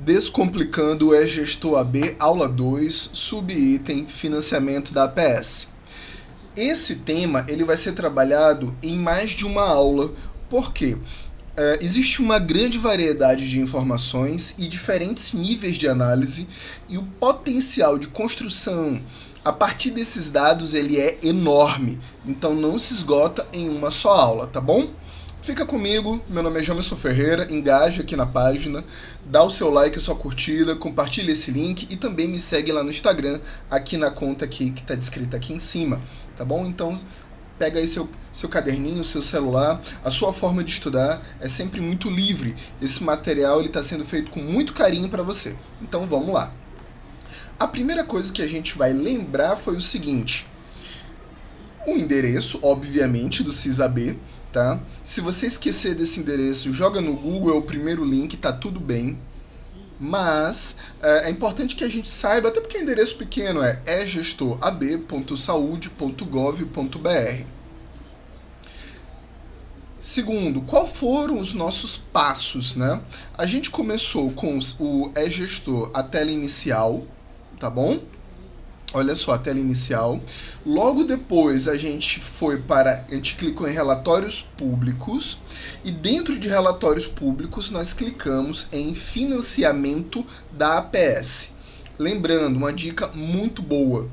Descomplicando o E-Gestor AB, aula 2, subitem financiamento da APS. Esse tema ele vai ser trabalhado em mais de uma aula, porque existe uma grande variedade de informações e diferentes níveis de análise, e o potencial de construção a partir desses dados ele é enorme, então não se esgota em uma só aula, tá bom? Fica comigo, meu nome é Jamerson Ferreira, engaja aqui na página, dá o seu like, a sua curtida, compartilha esse link e também me segue lá no Instagram, aqui na conta aqui, que está descrita aqui em cima, tá bom? Então pega aí seu caderninho, seu celular, a sua forma de estudar é sempre muito livre, esse material está sendo feito com muito carinho para você, então vamos lá. A primeira coisa que a gente vai lembrar foi o seguinte, o endereço, obviamente, do CISAB, tá? Se você esquecer desse endereço, joga no Google, é o primeiro link, tá tudo bem. Mas é importante que a gente saiba, até porque o endereço pequeno é egestorab.saude.gov.br. Segundo, qual foram os nossos passos, né? A gente começou com o eGestor, a tela inicial, tá bom? Olha só a tela inicial. Logo depois a gente clicou em relatórios públicos e dentro de relatórios públicos nós clicamos em financiamento da APS. Lembrando, uma dica muito boa.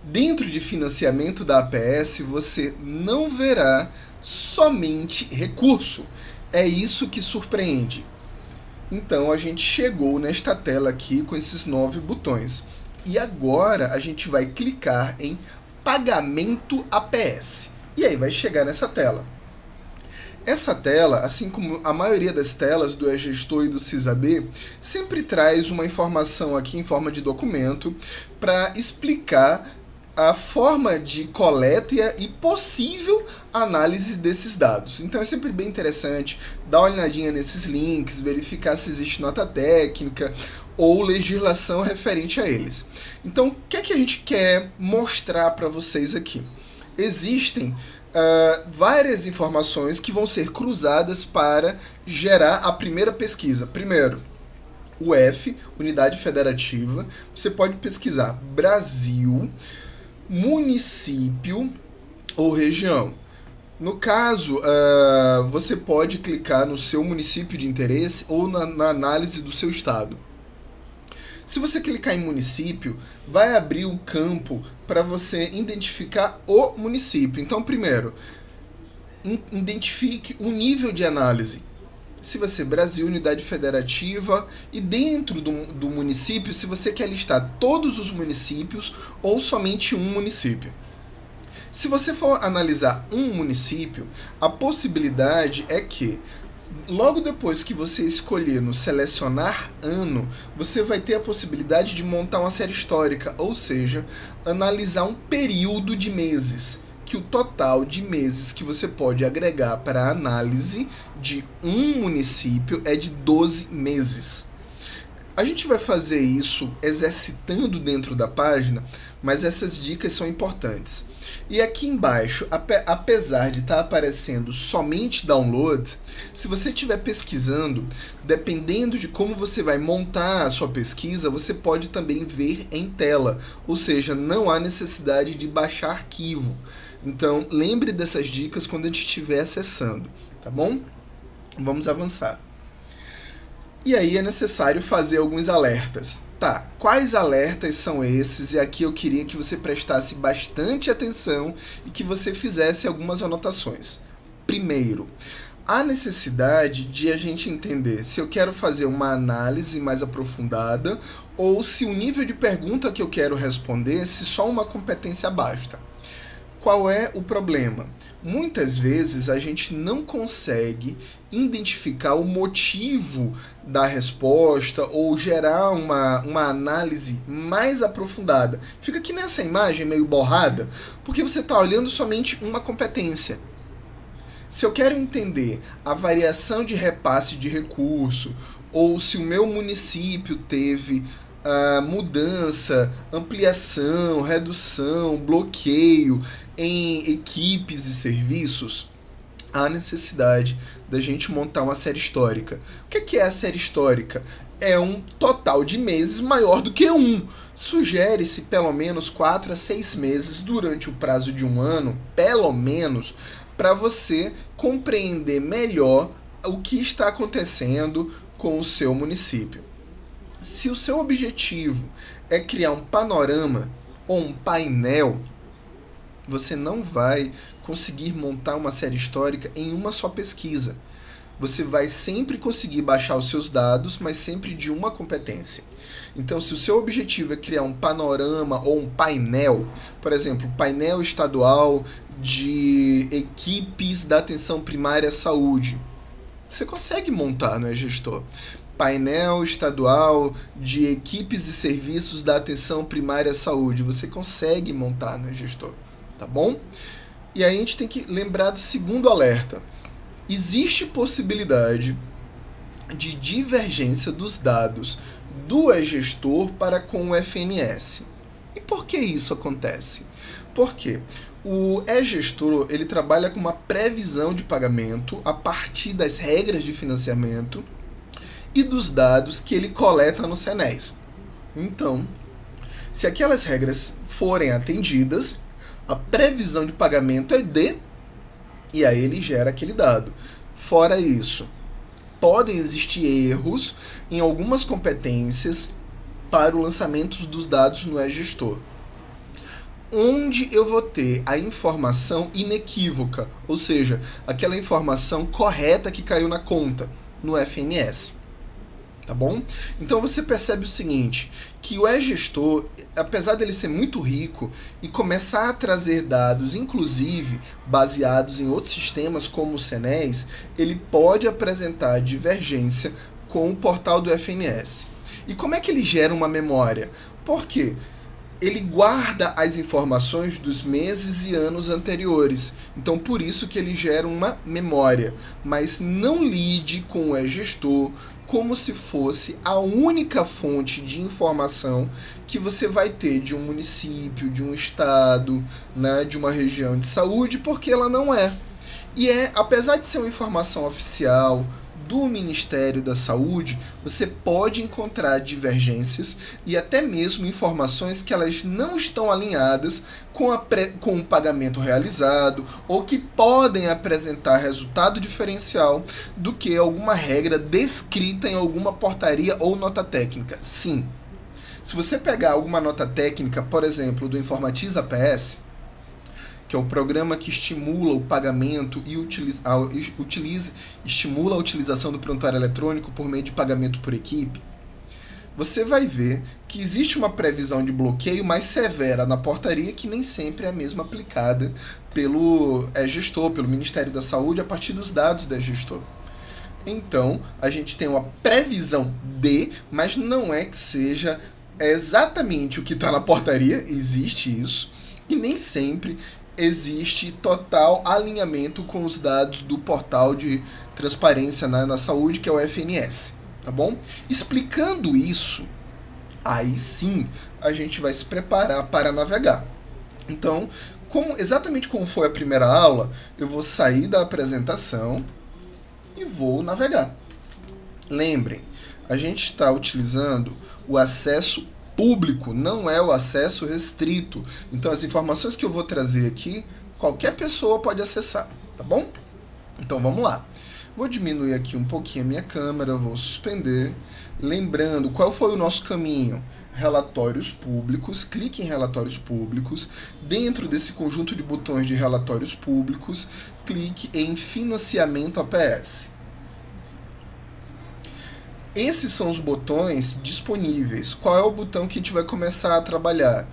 Dentro de financiamento da APS você não verá somente recurso. É isso que surpreende. Então a gente chegou nesta tela aqui com esses 9 botões. E agora a gente vai clicar em pagamento APS. E aí vai chegar nessa tela. Essa tela, assim como a maioria das telas do eGestor e do CISAB, sempre traz uma informação aqui em forma de documento para explicar a forma de coleta e possível análise desses dados. Então é sempre bem interessante dar uma olhadinha nesses links, verificar se existe nota técnica ou legislação referente a eles. Então, o que é que a gente quer mostrar para vocês aqui? Existem várias informações que vão ser cruzadas para gerar a primeira pesquisa. Primeiro, o F, Unidade Federativa, você pode pesquisar Brasil, município ou região. No caso, você pode clicar no seu município de interesse ou na análise do seu estado. Se você clicar em município, vai abrir um campo para você identificar o município. Então, primeiro, identifique o nível de análise. Se você Brasil, Unidade Federativa, e dentro do município, se você quer listar todos os municípios ou somente um município. Se você for analisar um município, a possibilidade é que logo depois que você escolher no selecionar ano, você vai ter a possibilidade de montar uma série histórica, ou seja, analisar um período de meses, que o total de meses que você pode agregar para a análise de um município é de 12 meses. A gente vai fazer isso exercitando dentro da página, mas essas dicas são importantes. E aqui embaixo, apesar de estar aparecendo somente download, se você estiver pesquisando, dependendo de como você vai montar a sua pesquisa, você pode também ver em tela, ou seja, não há necessidade de baixar arquivo. Então, lembre dessas dicas quando a gente estiver acessando, tá bom? Vamos avançar. E aí é necessário fazer alguns alertas. Tá, quais alertas são esses? E aqui eu queria que você prestasse bastante atenção e que você fizesse algumas anotações. Primeiro, há necessidade de a gente entender se eu quero fazer uma análise mais aprofundada ou se o nível de pergunta que eu quero responder, se só uma competência basta. Qual é o problema? Muitas vezes a gente não consegue identificar o motivo da resposta ou gerar uma análise mais aprofundada. Fica aqui nessa imagem meio borrada, porque você está olhando somente uma competência. Se eu quero entender a variação de repasse de recurso, ou se o meu município teve mudança, ampliação, redução, bloqueio em equipes e serviços, há necessidade da gente montar uma série histórica. O que é a série histórica? é um total de meses maior do que um. Sugere-se pelo menos 4 a 6 meses durante o prazo de um ano, pelo menos, para você compreender melhor o que está acontecendo com o seu município. Se o seu objetivo é criar um panorama ou um painel, você não vai conseguir montar uma série histórica em uma só pesquisa. Você vai sempre conseguir baixar os seus dados, mas sempre de uma competência. Então, se o seu objetivo é criar um panorama ou um painel, por exemplo, painel estadual de equipes da atenção primária à saúde, você consegue montar no eGestor. Painel estadual de equipes e serviços da atenção primária à saúde, você consegue montar no eGestor, tá bom? E aí a gente tem que lembrar do segundo alerta. Existe possibilidade de divergência dos dados do eGestor para com o FNS. E por que isso acontece? Porque o eGestor ele trabalha com uma previsão de pagamento a partir das regras de financiamento e dos dados que ele coleta no CENES. Então, se aquelas regras forem atendidas, a previsão de pagamento é D, e aí ele gera aquele dado. Fora isso, podem existir erros em algumas competências para o lançamento dos dados no eGestor, onde eu vou ter a informação inequívoca, ou seja, aquela informação correta que caiu na conta, no FNS. Tá bom? Então você percebe o seguinte, que o eGestor, apesar dele ser muito rico e começar a trazer dados, inclusive baseados em outros sistemas como o CENES, ele pode apresentar divergência com o portal do FNS. E como é que ele gera uma memória? Por quê? Ele guarda as informações dos meses e anos anteriores. Então, por isso que ele gera uma memória. Mas não lide com o eGestor como se fosse a única fonte de informação que você vai ter de um município, de um estado, né, de uma região de saúde, porque ela não é. E apesar de ser uma informação oficial do Ministério da Saúde, você pode encontrar divergências e até mesmo informações que elas não estão alinhadas com o pagamento realizado ou que podem apresentar resultado diferencial do que alguma regra descrita em alguma portaria ou nota técnica. Sim. Se você pegar alguma nota técnica, por exemplo, do Informatiza PS, que é o programa que estimula o pagamento e estimula a utilização do prontuário eletrônico por meio de pagamento por equipe, você vai ver que existe uma previsão de bloqueio mais severa na portaria que nem sempre é a mesma aplicada pelo eGestor, pelo Ministério da Saúde, a partir dos dados do eGestor. Então, a gente tem uma previsão de, mas não é que seja exatamente o que está na portaria, existe isso, e nem sempre existe total alinhamento com os dados do portal de transparência na saúde, que é o FNS, tá bom? Explicando isso, aí sim a gente vai se preparar para navegar. Então, exatamente como foi a primeira aula, eu vou sair da apresentação e vou navegar. Lembrem, a gente está utilizando o acesso público, não é o acesso restrito. Então as informações que eu vou trazer aqui, qualquer pessoa pode acessar, tá bom? Então vamos lá. Vou diminuir aqui um pouquinho a minha câmera, vou suspender. Lembrando, qual foi o nosso caminho? Relatórios públicos, clique em relatórios públicos. Dentro desse conjunto de botões de relatórios públicos, clique em financiamento APS. Esses são os botões disponíveis. Qual é o botão que a gente vai começar a trabalhar?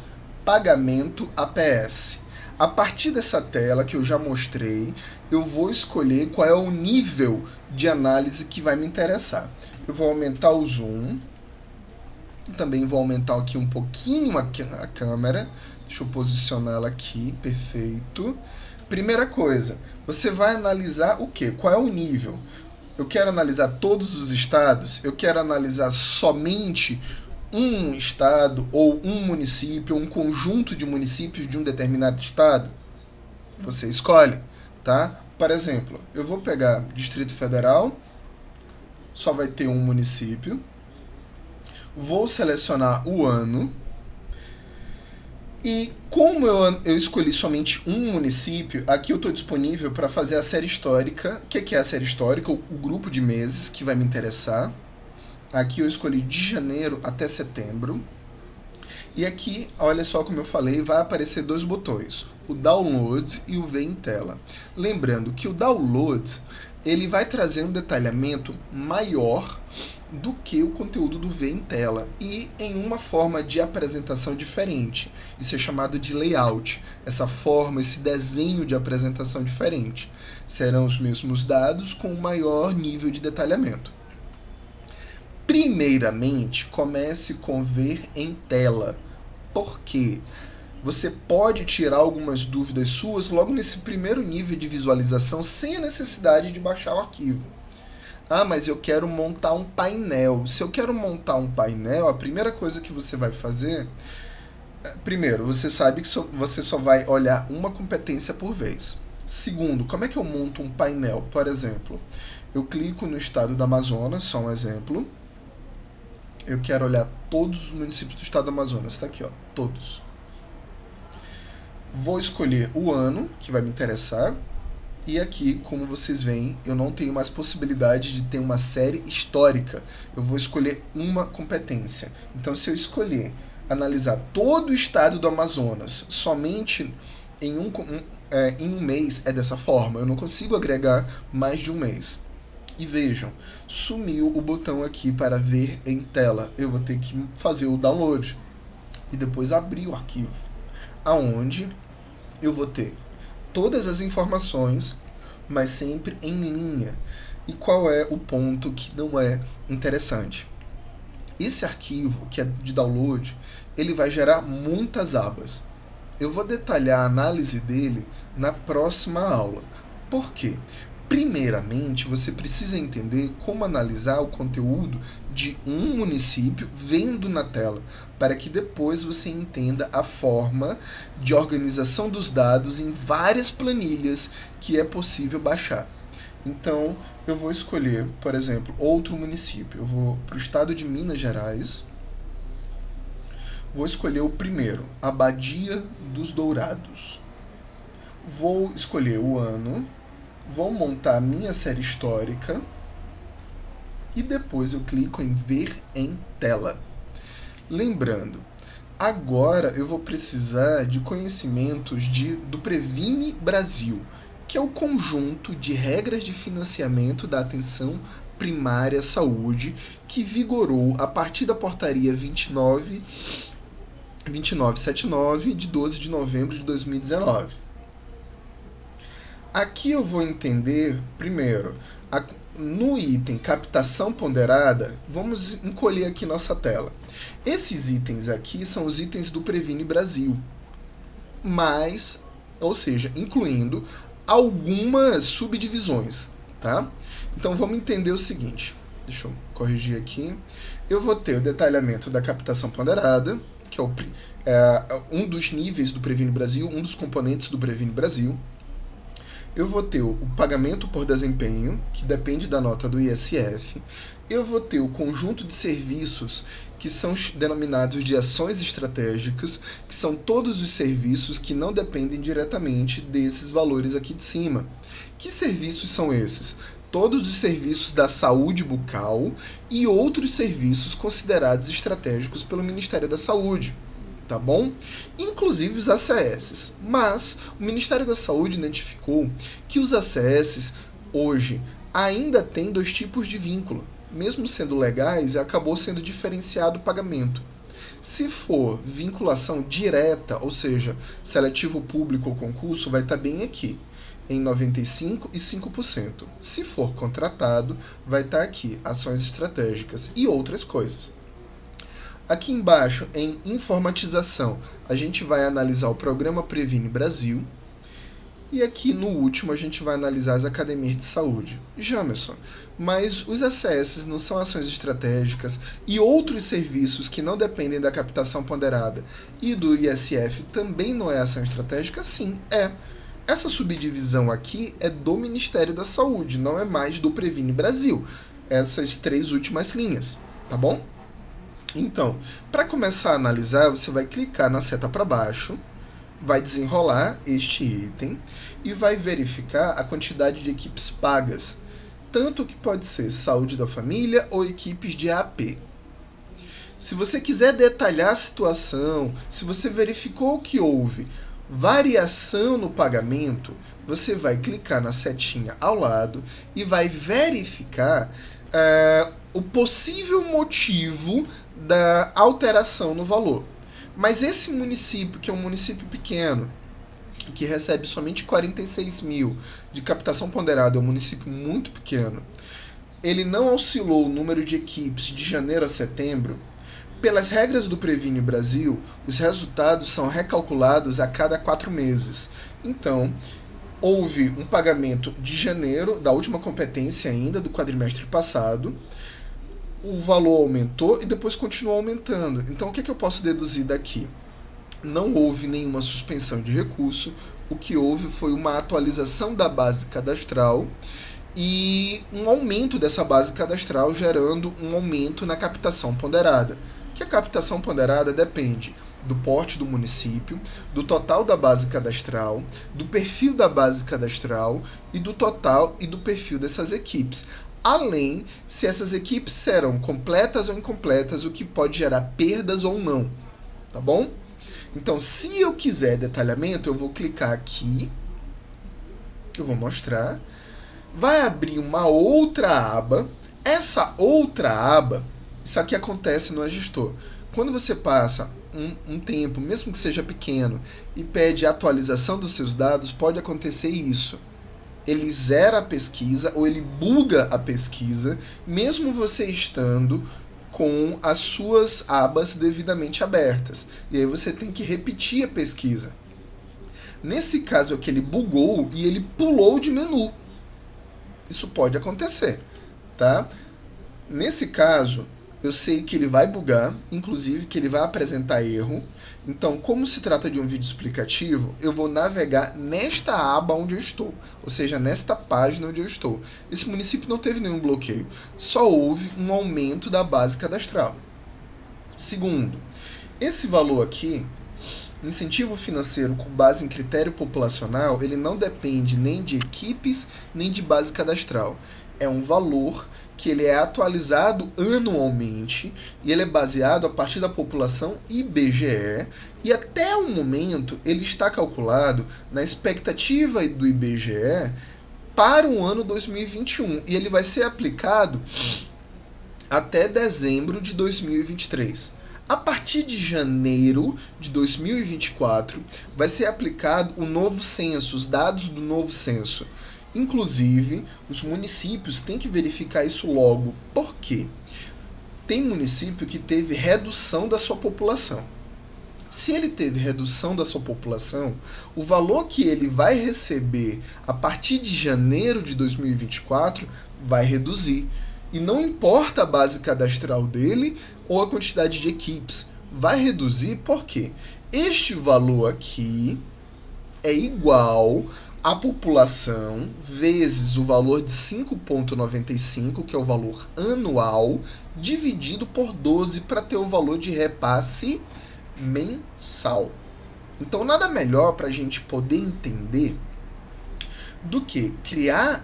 Pagamento APS. A partir dessa tela que eu já mostrei, eu vou escolher qual é o nível de análise que vai me interessar. Eu vou aumentar o zoom. Também vou aumentar aqui um pouquinho a câmera. Deixa eu posicionar ela aqui. Perfeito. Primeira coisa, você vai analisar o quê? Qual é o nível? Eu quero analisar todos os estados? Eu quero analisar somente um estado ou um município, um conjunto de municípios de um determinado estado? Você escolhe, tá? Por exemplo, eu vou pegar Distrito Federal, só vai ter um município. Vou selecionar o ano. E como eu escolhi somente um município, aqui eu estou disponível para fazer a série histórica. O que é a série histórica? O grupo de meses que vai me interessar. Aqui eu escolhi de janeiro até setembro. E aqui, olha só como eu falei, vai aparecer dois botões, o Download e o Ver em Tela. Lembrando que o Download ele vai trazer um detalhamento maior do que o conteúdo do Ver em Tela e em uma forma de apresentação diferente. Isso é chamado de layout, essa forma, esse desenho de apresentação diferente. Serão os mesmos dados com um maior nível de detalhamento. Primeiramente, comece com Ver em Tela. Por quê? Você pode tirar algumas dúvidas suas logo nesse primeiro nível de visualização sem a necessidade de baixar o arquivo. Ah, mas eu quero montar um painel. Se eu quero montar um painel, a primeira coisa que você vai fazer... Primeiro, você sabe que você só vai olhar uma competência por vez. Segundo, como é que eu monto um painel? Por exemplo, eu clico no estado do Amazonas, só um exemplo. Eu quero olhar todos os municípios do estado do Amazonas. Está aqui, ó, todos. Vou escolher o ano, que vai me interessar. E aqui, como vocês veem, eu não tenho mais possibilidade de ter uma série histórica. Eu vou escolher uma competência. Então, se eu escolher analisar todo o estado do Amazonas somente em um mês, é dessa forma. Eu não consigo agregar mais de um mês. E vejam, sumiu o botão aqui para ver em tela. Eu vou ter que fazer o download e depois abrir o arquivo, aonde eu vou ter todas as informações, mas sempre em linha. E qual é o ponto que não é interessante? Esse arquivo, que é de download, ele vai gerar muitas abas. Eu vou detalhar a análise dele na próxima aula. Por quê? Primeiramente, você precisa entender como analisar o conteúdo de um município vendo na tela, para que depois você entenda a forma de organização dos dados em várias planilhas que é possível baixar. Então, eu vou escolher, por exemplo, outro município. Eu vou para o estado de Minas Gerais. Vou escolher o primeiro, Abadia dos Dourados. Vou escolher o ano. Vou montar a minha série histórica e depois eu clico em Ver em Tela. Lembrando, agora eu vou precisar de conhecimentos do Previne Brasil, que é o conjunto de regras de financiamento da atenção primária à saúde que vigorou a partir da portaria 2979 de 12 de novembro de 2019. Aqui eu vou entender, primeiro, no item captação ponderada, vamos encolher aqui nossa tela. Esses itens aqui são os itens do Previne Brasil, ou seja, incluindo algumas subdivisões, tá? Então vamos entender o seguinte, deixa eu corrigir aqui. Eu vou ter o detalhamento da captação ponderada, que é um dos níveis do Previne Brasil, um dos componentes do Previne Brasil. Eu vou ter o pagamento por desempenho, que depende da nota do ISF. Eu vou ter o conjunto de serviços, que são denominados de ações estratégicas, que são todos os serviços que não dependem diretamente desses valores aqui de cima. Que serviços são esses? Todos os serviços da saúde bucal e outros serviços considerados estratégicos pelo Ministério da Saúde. Tá bom? Inclusive os ACS. Mas o Ministério da Saúde identificou que os ACS, hoje, ainda têm dois tipos de vínculo. Mesmo sendo legais, acabou sendo diferenciado o pagamento. Se for vinculação direta, ou seja, seletivo público ou concurso, vai estar bem aqui, em 95% e 5%. Se for contratado, vai estar aqui, ações estratégicas e outras coisas. Aqui embaixo, em informatização, a gente vai analisar o programa Previne Brasil. E aqui no último a gente vai analisar as academias de saúde. Jamerson, mas os ACS não são ações estratégicas e outros serviços que não dependem da captação ponderada e do ISF também não é ação estratégica? Sim, é. Essa subdivisão aqui é do Ministério da Saúde, não é mais do Previne Brasil. Essas três últimas linhas, tá bom? Então, para começar a analisar, você vai clicar na seta para baixo, vai desenrolar este item e vai verificar a quantidade de equipes pagas, tanto que pode ser saúde da família ou equipes de AP. Se você quiser detalhar a situação, se você verificou que houve variação no pagamento, você vai clicar na setinha ao lado e vai verificar o possível motivo da alteração no valor. Mas esse município, que é um município pequeno, que recebe somente 46 mil de captação ponderada, é um município muito pequeno, ele não oscilou o número de equipes de janeiro a setembro. Pelas regras do Previne Brasil, os resultados são recalculados a cada 4 meses. Então, houve um pagamento de janeiro, da última competência ainda, do quadrimestre passado, o valor aumentou e depois continuou aumentando. Então, o que eu posso deduzir daqui? Não houve nenhuma suspensão de recurso, o que houve foi uma atualização da base cadastral e um aumento dessa base cadastral, gerando um aumento na captação ponderada. Que a captação ponderada depende do porte do município, do total da base cadastral, do perfil da base cadastral e do total e do perfil dessas equipes. Além se essas equipes serão completas ou incompletas, o que pode gerar perdas ou não, tá bom? Então, se eu quiser detalhamento, eu vou clicar aqui, eu vou mostrar, vai abrir uma outra aba. Essa outra aba, isso aqui acontece no gestor. Quando você passa um tempo, mesmo que seja pequeno, e pede atualização dos seus dados, pode acontecer isso. Ele zera a pesquisa ou ele buga a pesquisa, mesmo você estando com as suas abas devidamente abertas. E aí você tem que repetir a pesquisa. Nesse caso aqui, ele bugou e ele pulou de menu. Isso pode acontecer, tá? Nesse caso, eu sei que ele vai bugar, inclusive que ele vai apresentar erro. Então, como se trata de um vídeo explicativo, eu vou navegar nesta aba onde eu estou, ou seja, nesta página onde eu estou. Esse município não teve nenhum bloqueio, só houve um aumento da base cadastral. Segundo, esse valor aqui, incentivo financeiro com base em critério populacional, ele não depende nem de equipes, nem de base cadastral. É um valor que ele é atualizado anualmente e ele é baseado a partir da população IBGE e até o momento ele está calculado na expectativa do IBGE para o ano 2021 e ele vai ser aplicado até dezembro de 2023. A partir de janeiro de 2024 vai ser aplicado o novo censo, os dados do novo censo. Inclusive, os municípios têm que verificar isso logo. Por quê? Tem município que teve redução da sua população. Se ele teve redução da sua população, o valor que ele vai receber a partir de janeiro de 2024 vai reduzir. E não importa a base cadastral dele ou a quantidade de equipes. Vai reduzir porque este valor aqui é igual a população vezes o valor de 5,95, que é o valor anual, dividido por 12 para ter o valor de repasse mensal. Então, nada melhor para a gente poder entender do que clicar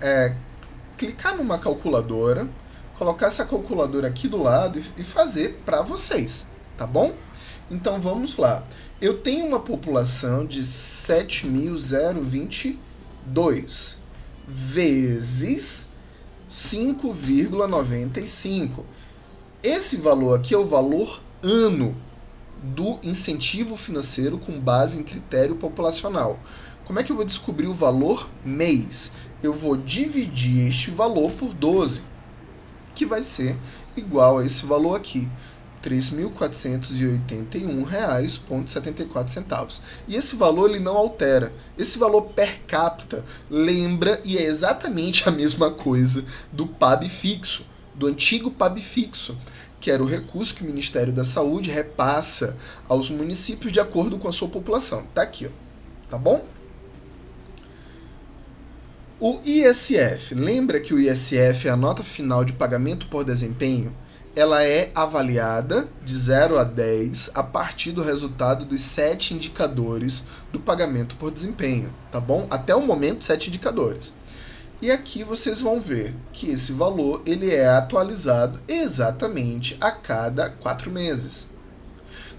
numa calculadora, colocar essa calculadora aqui do lado e fazer para vocês, tá bom? Então, vamos lá. Eu tenho uma população de 7.022 vezes 5,95. Esse valor aqui é o valor ano do incentivo financeiro com base em critério populacional. Como é que eu vou descobrir o valor mês? Eu vou dividir este valor por 12, que vai ser igual a esse valor aqui. R$ 3.481,74. E esse valor ele não altera. Esse valor per capita lembra e é exatamente a mesma coisa do PAB fixo, do antigo PAB fixo, que era o recurso que o Ministério da Saúde repassa aos municípios de acordo com a sua população. Tá aqui, ó. Tá bom? O ISF. Lembra que o ISF é a nota final de pagamento por desempenho? ela é avaliada de 0 a 10 a partir do resultado dos 7 indicadores do pagamento por desempenho, tá bom? Até o momento, 7 indicadores. E aqui vocês vão ver que esse valor ele é atualizado exatamente a cada 4 meses.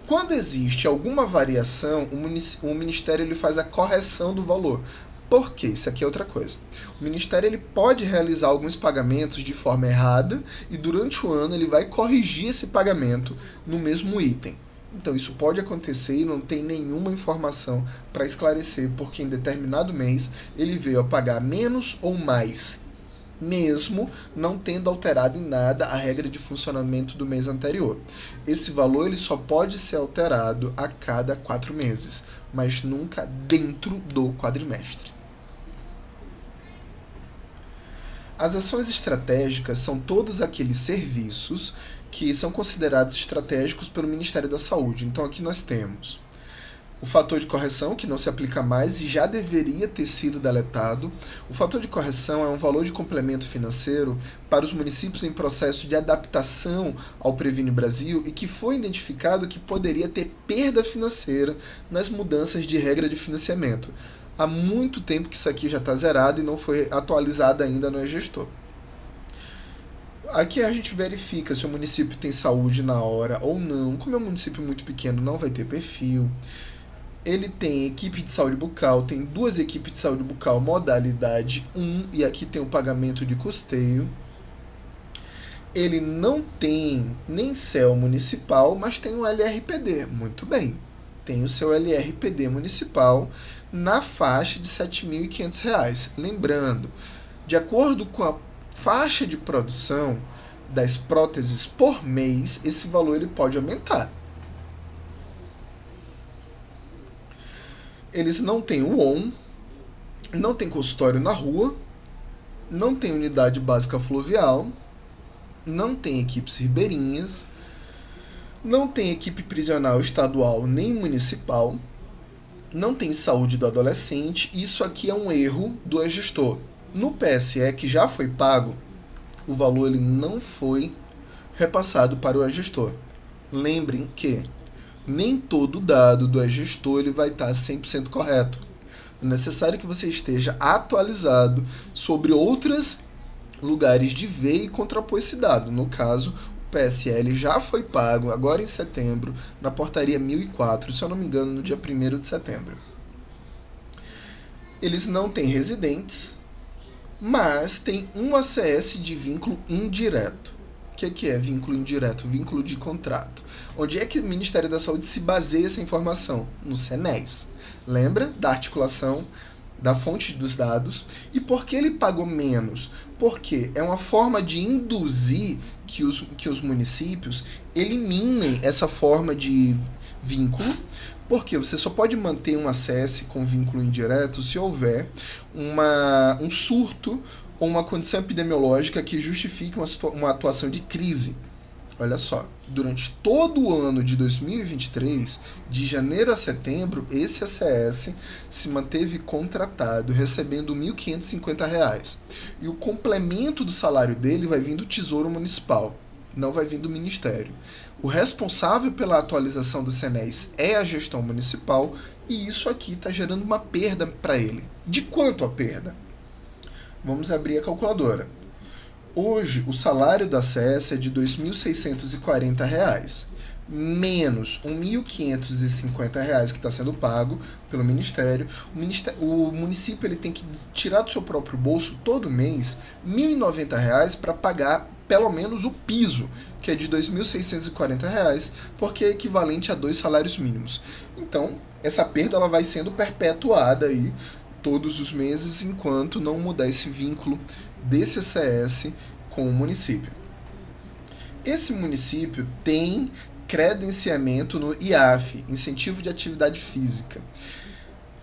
Quando existe alguma variação, o Ministério ele faz a correção do valor. Por quê? Isso aqui é outra coisa. O Ministério ele pode realizar alguns pagamentos de forma errada e durante o ano ele vai corrigir esse pagamento no mesmo item. Então isso pode acontecer e não tem nenhuma informação para esclarecer porque em determinado mês ele veio a pagar menos ou mais, mesmo não tendo alterado em nada a regra de funcionamento do mês anterior. Esse valor ele só pode ser alterado a cada 4 meses, mas nunca dentro do quadrimestre. As ações estratégicas são todos aqueles serviços que são considerados estratégicos pelo Ministério da Saúde. Então aqui nós temos o fator de correção, que não se aplica mais e já deveria ter sido deletado. O fator de correção é um valor de complemento financeiro para os municípios em processo de adaptação ao Previne Brasil e que foi identificado que poderia ter perda financeira nas mudanças de regra de financiamento. Há muito tempo que isso aqui já está zerado e não foi atualizado ainda no e-gestor. Aqui a gente verifica se o município tem saúde na hora ou não. Como é um município muito pequeno, não vai ter perfil. Ele tem equipe de saúde bucal, tem 2 equipes de saúde bucal, modalidade 1, e aqui tem o pagamento de custeio. Ele não tem nem CEL municipal, mas tem um LRPD. Muito bem, tem o seu LRPD municipal na faixa de R$ 7.500. Lembrando, de acordo com a faixa de produção das próteses por mês, esse valor ele pode aumentar. Eles não têm o ON, não tem consultório na rua, não tem unidade básica fluvial, não tem equipes ribeirinhas, não tem equipe prisional estadual nem municipal, não tem saúde do adolescente. Isso aqui é um erro do e-gestor. No PSE, que já foi pago, o valor ele não foi repassado para o e-gestor. Lembrem que nem todo dado do e-gestor ele vai estar 100% correto. É necessário que você esteja atualizado sobre outros lugares de ver e contrapor esse dado. No caso, o PSL já foi pago agora em setembro na portaria 1004, se eu não me engano, no dia 1º de setembro. Eles não têm residentes, mas tem um ACS de vínculo indireto. O que é vínculo indireto? Vínculo de contrato. Onde é que o Ministério da Saúde se baseia essa informação? No CENES. Lembra da articulação da fonte dos dados? E por que ele pagou menos? Porque é uma forma de induzir que os municípios eliminem essa forma de vínculo, porque você só pode manter um acesso com vínculo indireto se houver um surto ou uma condição epidemiológica que justifique uma atuação de crise. Olha só, durante todo o ano de 2023, de janeiro a setembro, esse ACS se manteve contratado, recebendo R$ 1.550. E o complemento do salário dele vai vir do Tesouro Municipal, não vai vir do Ministério. O responsável pela atualização do CENES é a gestão municipal e isso aqui está gerando uma perda para ele. De quanto a perda? Vamos abrir a calculadora. Hoje, o salário da ACS é de R$ 2.640, menos R$ 1.550 que está sendo pago pelo Ministério. O município ele tem que tirar do seu próprio bolso todo mês R$ 1.090 para pagar pelo menos o piso, que é de R$ 2.640, porque é equivalente a 2 salários mínimos. Então, essa perda ela vai sendo perpetuada aí todos os meses, enquanto não mudar esse vínculo desse ACS com o município. Esse município tem credenciamento no IAF, Incentivo de Atividade Física.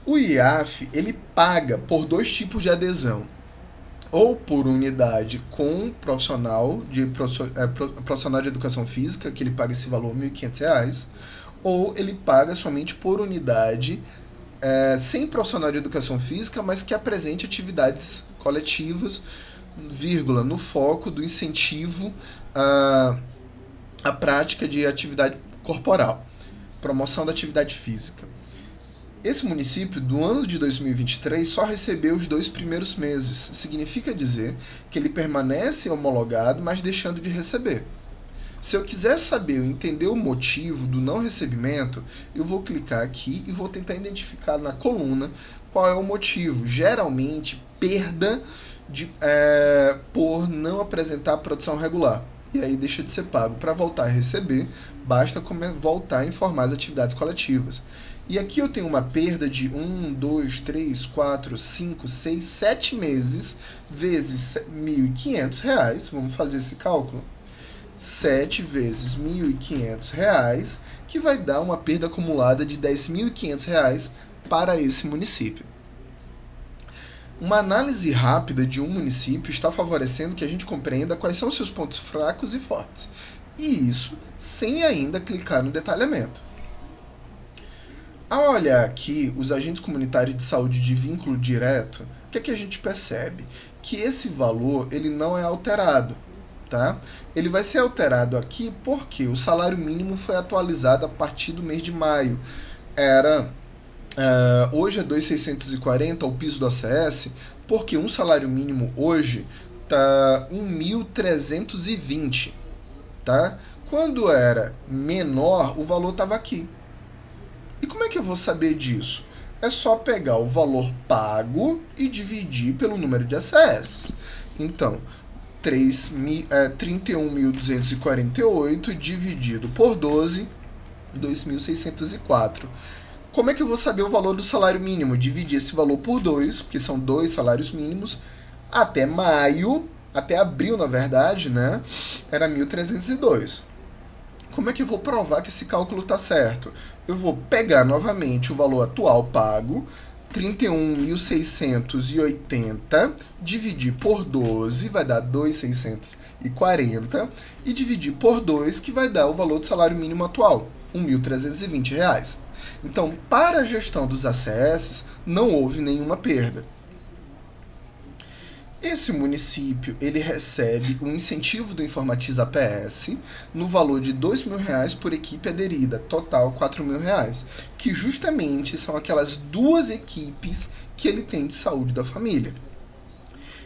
O IAF, ele paga por 2 tipos de adesão, ou por unidade com profissional de educação física, que ele paga esse valor R$ 1.500, ou ele paga somente por unidade sem profissional de educação física, mas que apresente atividades coletivas, no foco do incentivo a prática de atividade corporal, promoção da atividade física. Esse município, do ano de 2023, só recebeu os 2 primeiros meses. Significa dizer que ele permanece homologado, mas deixando de receber. Se eu quiser saber, entender o motivo do não recebimento, eu vou clicar aqui e vou tentar identificar na coluna qual é o motivo. Geralmente, perda por não apresentar produção regular. E aí deixa de ser pago. Para voltar a receber, basta voltar a informar as atividades coletivas. E aqui eu tenho uma perda de 1, 2, 3, 4, 5, 6, 7 meses vezes R$ 1.500. Vamos fazer esse cálculo. 7 vezes R$ 1.500, que vai dar uma perda acumulada de R$ 10.500 para esse município. Uma análise rápida de um município está favorecendo que a gente compreenda quais são seus pontos fracos e fortes. E isso sem ainda clicar no detalhamento. Ao olhar aqui os agentes comunitários de saúde de vínculo direto, o que é que a gente percebe? Que esse valor ele não é alterado. Tá? Ele vai ser alterado aqui porque o salário mínimo foi atualizado a partir do mês de maio. Hoje é 2.640 o piso do ACS, porque um salário mínimo hoje está 1.320. Tá? Quando era menor, o valor estava aqui. E como é que eu vou saber disso? É só pegar o valor pago e dividir pelo número de ACS. Então, 31.248 dividido por 12, 2.604. Como é que eu vou saber o valor do salário mínimo? Dividir esse valor por 2, porque são 2 salários mínimos, até maio, até abril, na verdade, né? Era 1.302. Como é que eu vou provar que esse cálculo está certo? Eu vou pegar novamente o valor atual pago, 31.680, dividir por 12, vai dar 2.640, e dividir por 2, que vai dar o valor do salário mínimo atual, R$ 1.320. Então, para a gestão dos ACS, não houve nenhuma perda. Esse município ele recebe um incentivo do Informatiza PS no valor de R$ 2.000 por equipe aderida, total R$ 4.000, que justamente são aquelas 2 equipes que ele tem de saúde da família.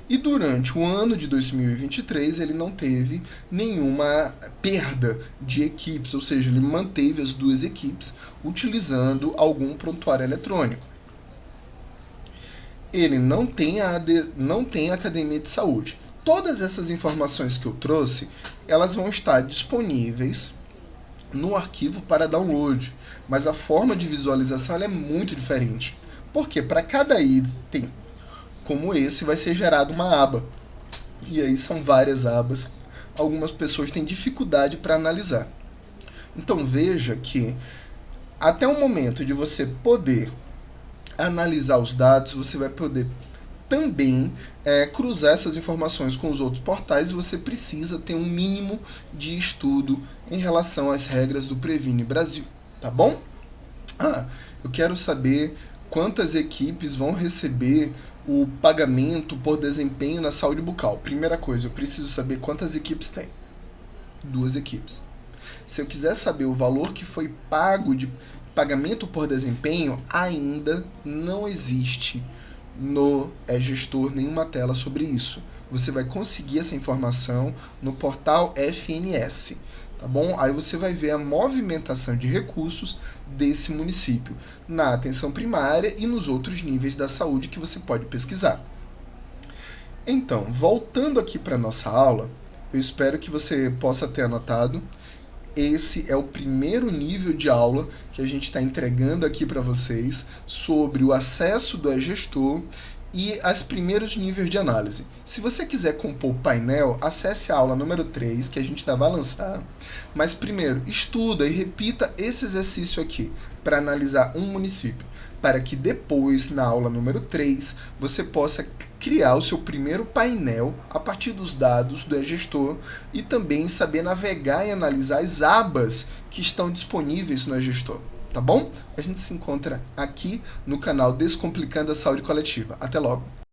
E durante o ano de 2023 ele não teve nenhuma perda de equipes, ou seja, ele manteve as 2 equipes utilizando algum prontuário eletrônico. Ele não tem academia de saúde. Todas essas informações que eu trouxe, elas vão estar disponíveis no arquivo para download, mas a forma de visualização ela é muito diferente. Porque para cada item como esse vai ser gerada uma aba. E aí são várias abas. Algumas pessoas têm dificuldade para analisar. Então veja que até o momento de você poder analisar os dados, você vai poder também cruzar essas informações com os outros portais e você precisa ter um mínimo de estudo em relação às regras do Previne Brasil, tá bom? Eu quero saber quantas equipes vão receber o pagamento por desempenho na saúde bucal. Primeira coisa, eu preciso saber quantas equipes tem. 2 equipes. Se eu quiser saber o valor que foi pago de pagamento por desempenho, ainda não existe no gestor nenhuma tela sobre isso. Você vai conseguir essa informação no portal FNS, tá bom? Aí você vai ver a movimentação de recursos desse município na atenção primária e nos outros níveis da saúde que você pode pesquisar. Então, voltando aqui para nossa aula, eu espero que você possa ter anotado. Esse é o primeiro nível de aula que a gente está entregando aqui para vocês sobre o acesso do gestor e os primeiros níveis de análise. Se você quiser compor o painel, acesse a aula número 3, que a gente ainda vai lançar. Mas primeiro, estuda e repita esse exercício aqui para analisar um município, para que depois, na aula número 3, você possa criar o seu primeiro painel a partir dos dados do gestor e também saber navegar e analisar as abas que estão disponíveis no gestor. Tá bom? A gente se encontra aqui no canal Descomplicando a Saúde Coletiva. Até logo!